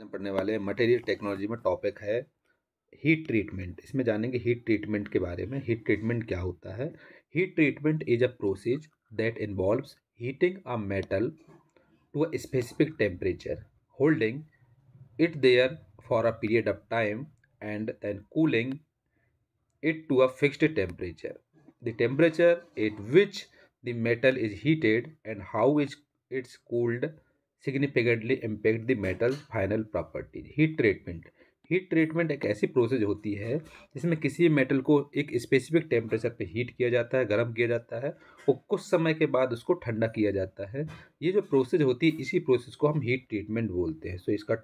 पढ़ने वाले material technology में टॉपिक है हीट ट्रीटमेंट। इसमें जानेंगे हीट ट्रीटमेंट के बारे में। हीट ट्रीटमेंट क्या होता है? Heat treatment is a process that involves heating a metal to a specific temperature, holding it there for a period of time and then cooling it to a fixed temperature. The temperature at which the metal is heated and how it's cooled significantly impact the metal's final properties. Heat treatment एक ऐसी process होती है जिसमें किसी metal को एक specific temperature पे heat किया जाता है, गर्म किया जाता है और कुछ समय के बाद उसको ठंडा किया जाता है। ये जो प्रोसेस होती है इसी प्रोसेस को हम हीट ट्रीटमेंट बोलते हैं। सो इसका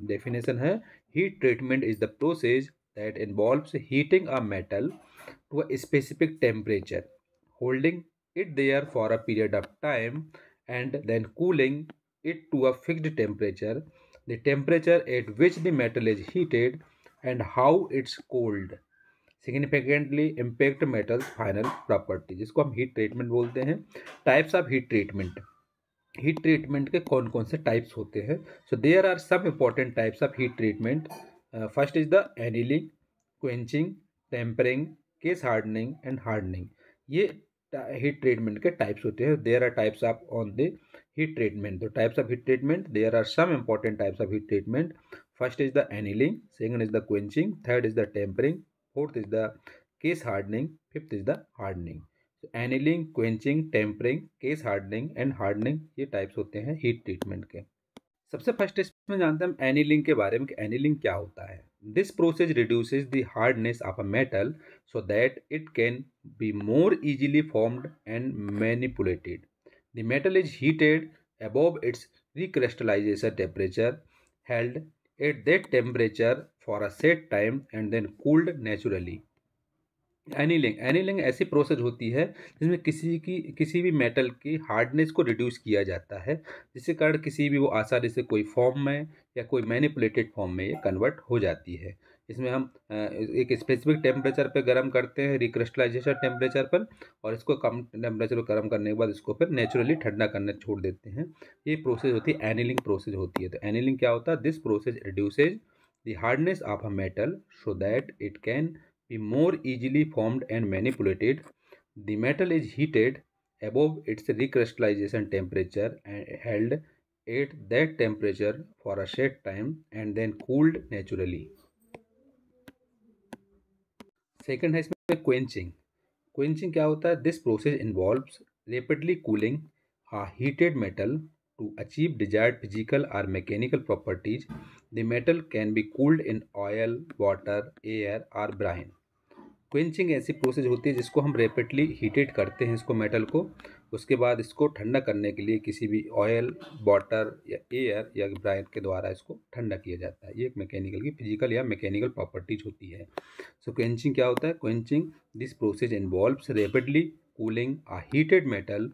डेफिनेशन है, heat treatment is the process that involves heating a metal to a specific temperature, holding it there for a period of time, and then cooling it to a fixed temperature. The temperature at which the metal is heated and how it's cooled significantly impact metal's final property, जिसको हम heat treatment बोलते हैं। Types of heat treatment. Heat treatment के कौन कौन से types होते हैं? So there are some important types of heat treatment. First is the annealing, quenching, tempering, case hardening and hardening. ये हीट ट्रीटमेंट के टाइप्स होते हैं। There are types of on the heat treatment. तो types of heat treatment, there are some important types of heat treatment. First is the annealing, second is the quenching, third is the tempering, fourth is the case hardening, fifth is the hardening. Annealing, quenching, tempering, case hardening and hardening, ये types होते हैं heat treatment के। सबसे first इसमें जानते हैं हम annealing के बारे में कि एनिलिंग क्या होता है। This process reduces the hardness of a metal so that it can be more easily formed and manipulated. The metal is heated above its recrystallization temperature, held at that temperature for a set time and then cooled naturally. Annealing ऐसी process होती है जिसमें किसी भी metal की hardness को reduce किया जाता है, जिसके कारण किसी भी वो आसानी से कोई फॉर्म में या कोई मैनिपुलेटेड फॉर्म में ये कन्वर्ट हो जाती है। इसमें हम एक स्पेसिफिक टेम्परेचर पे गर्म करते हैं, रिक्रिस्टलाइजेशन टेम्परेचर पर, और इसको कम टेम्परेचर पर गर्म करने के बाद इसको फिर नेचुरली ठंडा करने छोड़ देते हैं। ये प्रोसेस होती है, एनिलिंग प्रोसेस होती है। तो एनिलिंग क्या होता है? This process reduces the hardness of a metal so that it can be more easily formed and manipulated. The metal is heated above its recrystallization temperature and held at that temperature for a set time and then cooled naturally. Second है इसमें quenching. Quenching क्या होता है? This process involves rapidly cooling a heated metal to achieve desired physical or mechanical properties. The metal can be cooled in oil, water, air or brine. Quenching ऐसी process होती है जिसको हम रैपिडली हीटेड करते हैं इसको मेटल को, उसके बाद इसको ठंडा करने के लिए किसी भी ऑयल, वाटर या एयर या ब्राइन के द्वारा इसको ठंडा किया जाता है। ये एक मैकेनिकल की फिजिकल या मैकेनिकल प्रॉपर्टीज होती है। सो क्वेंचिंग क्या होता है? Quenching this process involves rapidly cooling a heated metal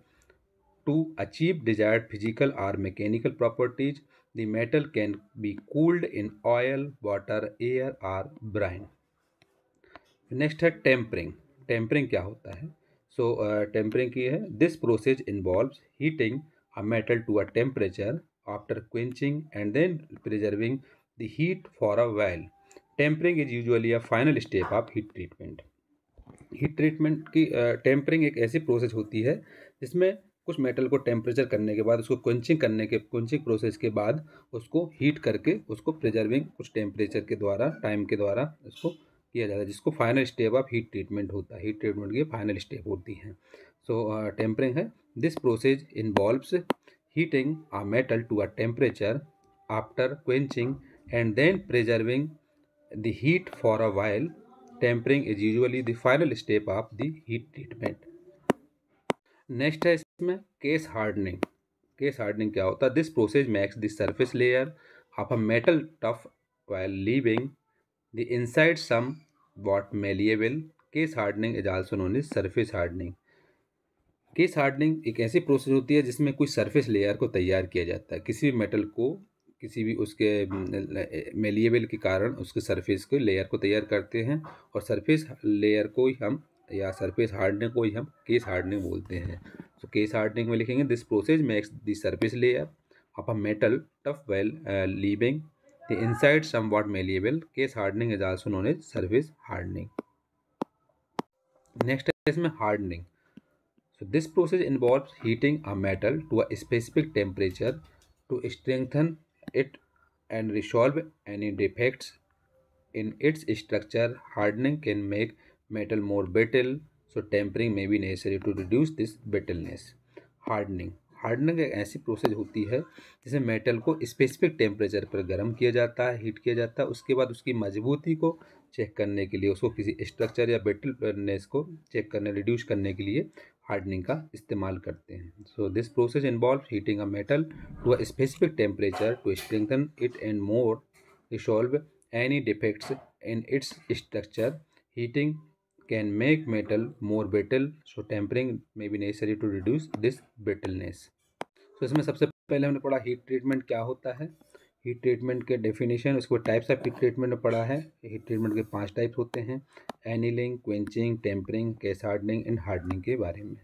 to achieve desired physical और mechanical properties. The metal can be cooled in oil, water, air और ब्राइन। नेक्स्ट है टेम्परिंग। टेम्परिंग क्या होता है? सो टेम्परिंग की है, this process involves heating a metal to a temperature after quenching and then preserving the heat for a while. Tempering is usually a final step of heat treatment. Heat treatment की tampering एक ऐसी process होती है जिसमें कुछ metal को temperature करने के बाद उसको क्वेंचिंग प्रोसेस के बाद उसको हीट करके उसको प्रिजर्विंग कुछ टेम्परेचर के द्वारा, टाइम के द्वारा उसको किया जाता है, जिसको final step of heat treatment होता है। हीट ट्रीटमेंट की फाइनल स्टेप होती है। सो टेम्परिंग है, this process involves heating a metal to a temperature after quenching and then preserving the heat for a while. Tempering is usually the final step of the heat treatment. Next है इसमें case hardening. Case hardening क्या होता है? This process makes the surface layer of a metal tough while leaving the inside somewhat malleable. Case hardening is also known as surface hardening. Case hardening एक ऐसी process होती है जिसमें कोई surface layer को तैयार किया जाता है। किसी भी मेटल को किसी भी उसके मेलिएबल के कारण उसके सरफेस के लेयर को तैयार करते हैं, और सरफेस लेयर को ही हम या सरफेस हार्डनिंग को ही हम केस हार्डनिंग बोलते हैं। तो केस हार्डनिंग में लिखेंगे, this process makes the surface layer of a metal tough well leaving The inside somewhat malleable. Case hardening is also known as surface hardening. Next is इसमें hardening. So this process involves heating a metal to a specific temperature to strengthen it and resolve any defects in its structure. Hardening can make metal more brittle, so tempering may be necessary to reduce this brittleness. Hardening एक ऐसी process होती है जिसमें metal को specific temperature पर गर्म किया जाता है, हीट किया जाता है, उसके बाद उसकी मजबूती को चेक करने के लिए, उसको किसी स्ट्रक्चर या ब्रिटलनेस को चेक करने, रिड्यूस करने के लिए हार्डनिंग का इस्तेमाल करते हैं. So this process involve heating a metal to a specific temperature to strengthen it and more resolve any defects in its structure. Heating can make metal more brittle, so tempering may be necessary to reduce this brittleness. So इसमें सबसे पहले हमने पढ़ा heat treatment क्या होता है, heat treatment के definition, उसको टाइप्स ऑफ हीट ट्रीटमेंट में पढ़ा है. हीट ट्रीटमेंट के 5 टाइप्स होते हैं: annealing, quenching, tempering, case hardening and hardening के बारे में.